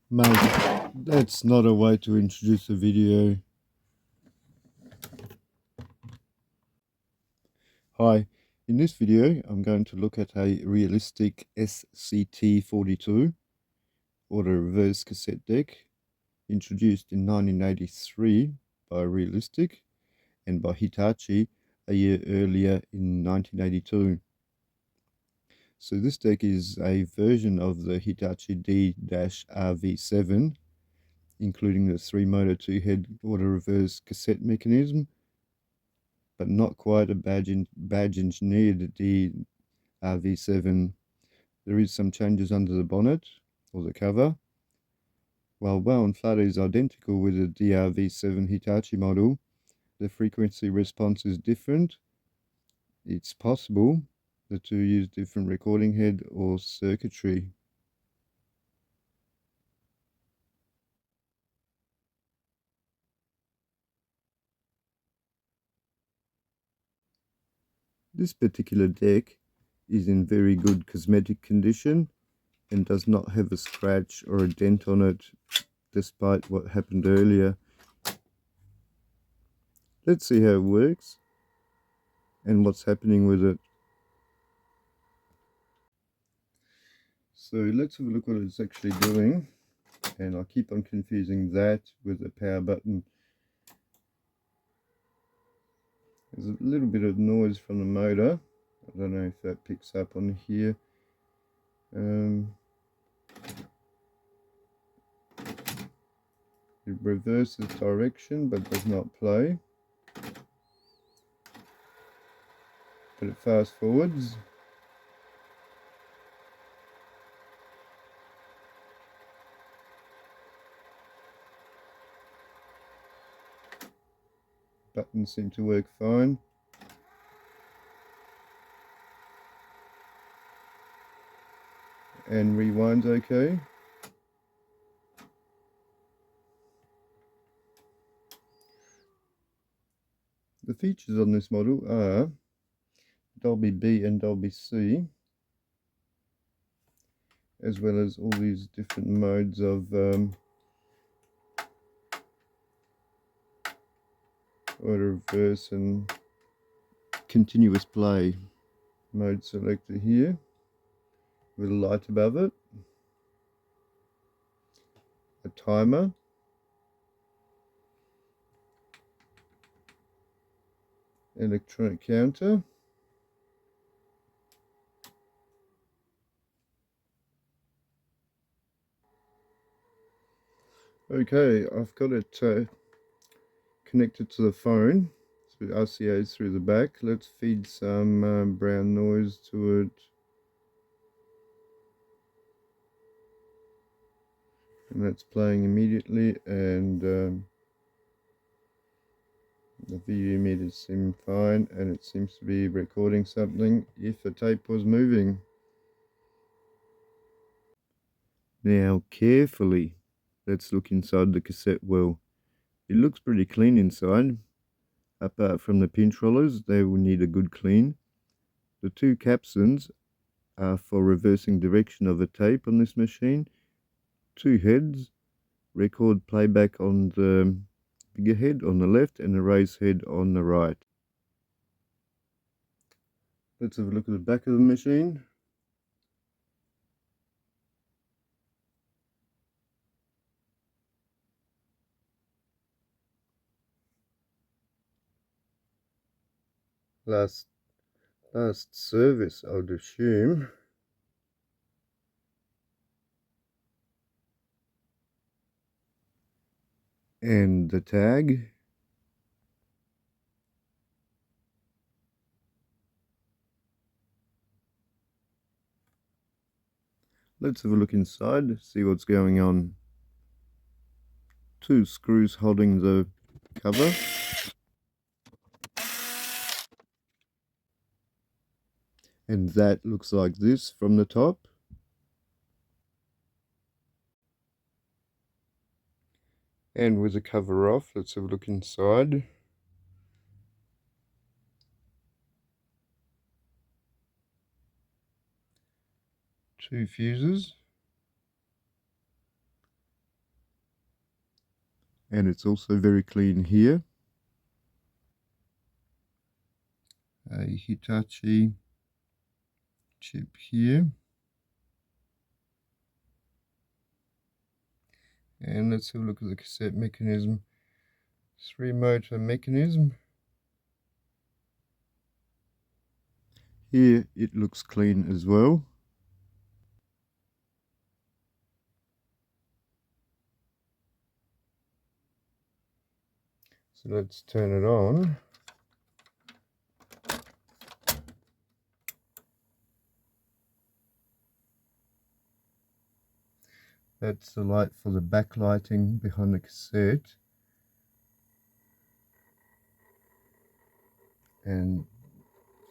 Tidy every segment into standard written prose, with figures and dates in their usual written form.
Mate, that's not a way to introduce a video. Hi, in this video I'm going to look at a realistic SCT-42 auto reverse cassette deck introduced in 1983 by Realistic and by Hitachi a year earlier in 1982. So this deck is a version of the Hitachi D-RV7, including the 3-motor 2-head auto reverse cassette mechanism, but not quite a badge engineered D-RV7. There is some changes under the bonnet or the cover. While wound flat is identical with the D-RV7 Hitachi model, the frequency response is different. It's possible the two use different recording head or circuitry. This particular deck is in very good cosmetic condition and does not have a scratch or a dent on it, despite what happened earlier. Let's see how it works and what's happening with it. So let's have a look what it's actually doing, and I keep on confusing that with the power button. There's a little bit of noise from the motor. I don't know if that picks up on here. It reverses direction but does not play. But it fast forwards. Buttons seem to work fine. And rewind's okay. The features on this model are Dolby B and Dolby C, as well as all these different modes of auto reverse and continuous play. Mode selector here with a light above it, a timer, electronic counter, okay, I've got it connected to the phone through RCAs through the back. Let's feed some brown noise to it. And that's playing immediately, and the VU meters seem fine, and it seems to be recording something if the tape was moving. Now carefully, let's look inside the cassette well. It looks pretty clean inside. Apart from the pinch rollers, they will need a good clean. The two capstans are for reversing direction of a tape on this machine. Two heads, record playback on the bigger head on the left and the raised head on the right. Let's have a look at the back of the machine. Last service, I would assume. And the tag. Let's have a look inside, see what's going on. Two screws holding the cover. And that looks like this from the top. And with the cover off, let's have a look inside. Two fuses. and it's also very clean here. A Hitachi chip here. And let's have a look at the cassette mechanism. 3-motor mechanism. Here it looks clean as well. So let's turn it on. That's the light for the backlighting behind the cassette. And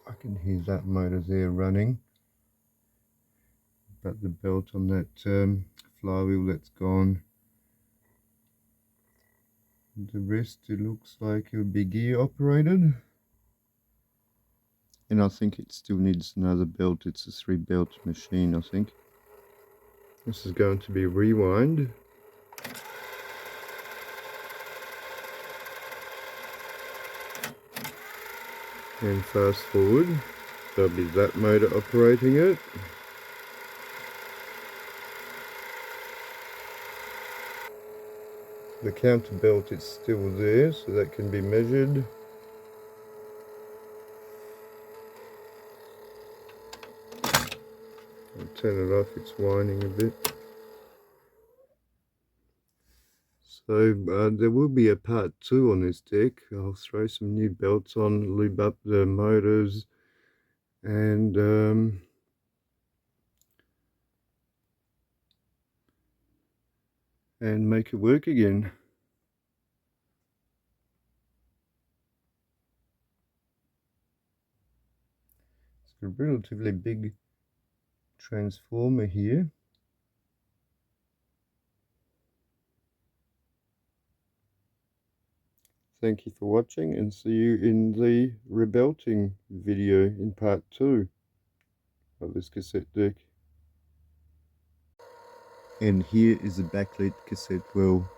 I can hear that motor there running. But the belt on that flywheel, that's gone. The rest, it looks like it'll be gear operated. And I think it still needs another belt. It's a 3-belt machine, I think. This is going to be rewind. And fast forward. There'll be that motor operating it. The counter belt is still there, so that can be measured. I'll turn it off, it's whining a bit. So there will be a part 2 on this deck. I'll throw some new belts on, lube up the motors, and make it work again. It's a relatively big transformer here. Thank you for watching, and see you in the rebelting video in part 2 of this cassette deck. And here is the backlit cassette well.